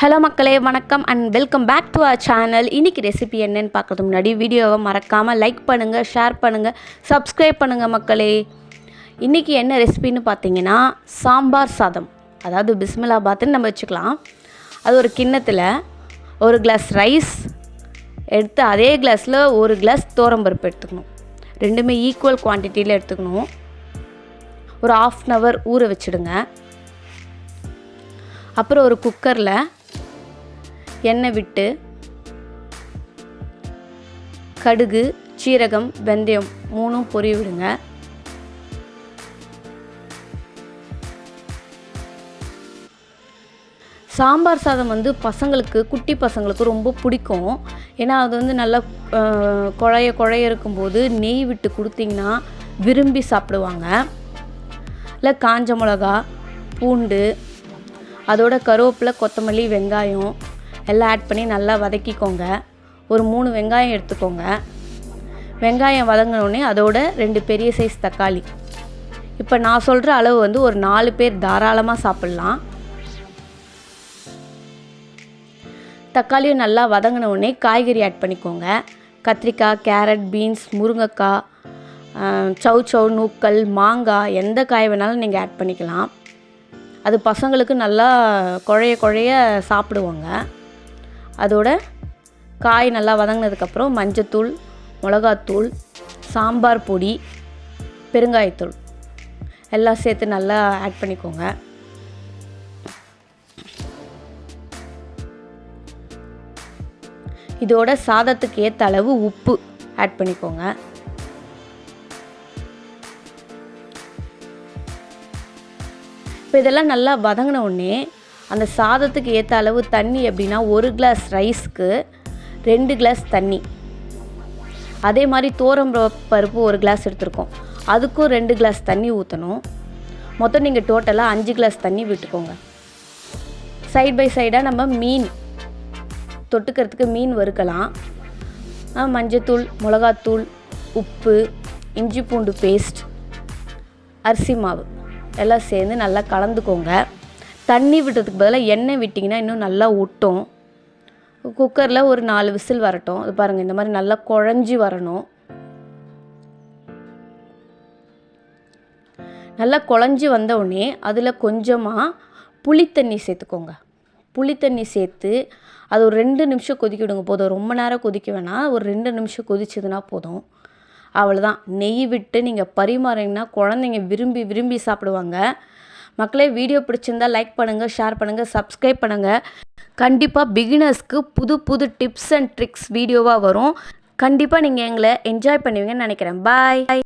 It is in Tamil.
ஹலோ மக்களே, வணக்கம் and welcome back to our channel. இன்றைக்கி ரெசிபி என்னன்னு பார்க்கறதுக்கு முன்னாடி வீடியோவை மறக்காமல் லைக் பண்ணுங்கள், ஷேர் பண்ணுங்கள், சப்ஸ்கிரைப் பண்ணுங்கள் மக்களே. இன்றைக்கி என்ன ரெசிபின்னு பார்த்தீங்கன்னா சாம்பார் சாதம், அதாவது பிஸ்மில்லாபாத்துன்னு நம்ம வச்சுக்கலாம். அது ஒரு கிண்ணத்தில் ஒரு கிளாஸ் ரைஸ் எடுத்து அதே கிளாஸில் ஒரு கிளாஸ் துவரம்பருப்பு எடுத்துக்கணும். ரெண்டுமே ஈக்குவல் குவான்டிட்டியில் எடுத்துக்கணும். ஒரு 1/2 hour ஊற வச்சுடுங்க. அப்புறம் ஒரு குக்கரில் எண்ணெய் விட்டு கடுகு, சீரகம், வெந்தயம் 3 பொரிய விடுங்க. சாம்பார் சாதம் பசங்களுக்கு, குட்டி பசங்களுக்கு ரொம்ப பிடிக்கும். ஏன்னா அது நல்லா குழைய இருக்கும்போது நெய் விட்டு கொடுத்தீங்கன்னா விரும்பி சாப்பிடுவாங்க. இல்லை காஞ்ச மிளகா, பூண்டு, அதோட கருவேப்பிலை, கொத்தமல்லி, வெங்காயம் எல்லாம் ஆட் பண்ணி நல்லா வதக்கிக்கோங்க. ஒரு 3 வெங்காயம் எடுத்துக்கோங்க. வெங்காயம் வதங்கினோடனே அதோட 2 பெரிய சைஸ் தக்காளி. இப்போ நான் சொல்கிற அளவு ஒரு 4 பேர் தாராளமாக சாப்பிட்லாம். தக்காளியும் நல்லா வதங்கினோடனே காய்கறி ஆட் பண்ணிக்கோங்க. கத்திரிக்காய், கேரட், பீன்ஸ், முருங்கைக்காய், சௌ நூக்கல், மாங்காய், எந்த காய் வேணாலும் நீங்கள் ஆட் பண்ணிக்கலாம். அது பசங்களுக்கு நல்லா குழைய சாப்பிடுவாங்க. அதோட காய் நல்லா வதங்கினதுக்கப்புறம் மஞ்சத்தூள், மிளகாத்தூள், சாம்பார் பொடி, பெருங்காயத்தூள் எல்லாம் சேர்த்து நல்லா ஆட் பண்ணிக்கோங்க. இதோட சாதத்துக்கு ஏற்ற அளவு உப்பு ஆட் பண்ணிக்கோங்க. இப்போ இதெல்லாம் நல்லா வதங்கின உடனே அந்த சாதத்துக்கு ஏற்ற அளவு தண்ணி எப்படின்னா 1 கிளாஸ் ரைஸ்க்கு 2 கிளாஸ் தண்ணி. அதே மாதிரி பருப்பு 1 கிளாஸ் எடுத்துருக்கோம், அதுக்கும் 2 கிளாஸ் தண்ணி ஊற்றணும். மொத்தம் நீங்கள் டோட்டலாக 5 கிளாஸ் தண்ணி விட்டுக்கோங்க. சைட் பை சைடாக நம்ம மீன் தொட்டுக்கிறதுக்கு மீன் வறுக்கலாம். மஞ்சத்தூள், மிளகாத்தூள், உப்பு, இஞ்சி பூண்டு பேஸ்ட், அரிசி மாவு எல்லாம் சேர்ந்து நல்லா கலந்துக்கோங்க. தண்ணி விட்டுறதுக்கு பதிலாக எண்ணெய் விட்டிங்கன்னா இன்னும் நல்லா ஒட்டும். குக்கரில் ஒரு 4 விசில் வரட்டும். அது பாருங்கள், இந்த மாதிரி நல்லா குழஞ்சி வரணும். நல்லா குழஞ்சி வந்தவுடனே அதில் கொஞ்சமாக புளித்தண்ணி சேர்த்துக்கோங்க. புளித்தண்ணி சேர்த்து அது ஒரு 2 நிமிஷம் கொதிக்க விடுங்க. போதும், ரொம்ப நேரம் கொதிக்க வேணாம், ஒரு 2 நிமிஷம் கொதிச்சதுன்னா போதும். அவ்வளோதான். நெய் விட்டு நீங்கள் பரிமாறிங்கன்னா குழந்தைங்க விரும்பி சாப்பிடுவாங்க. மக்களே, வீடியோ பிடிச்சிருந்தால் லைக் பண்ணுங்கள், ஷேர் பண்ணுங்கள், சப்ஸ்கிரைப் பண்ணுங்கள். கண்டிப்பாக பிகினர்ஸ்க்கு புது டிப்ஸ் அண்ட் ட்ரிக்ஸ் வீடியோவாக வரும். கண்டிப்பாக நீங்கள் எங்களை என்ஜாய் பண்ணுவீங்கன்னு நினைக்கிறேன். பாய்.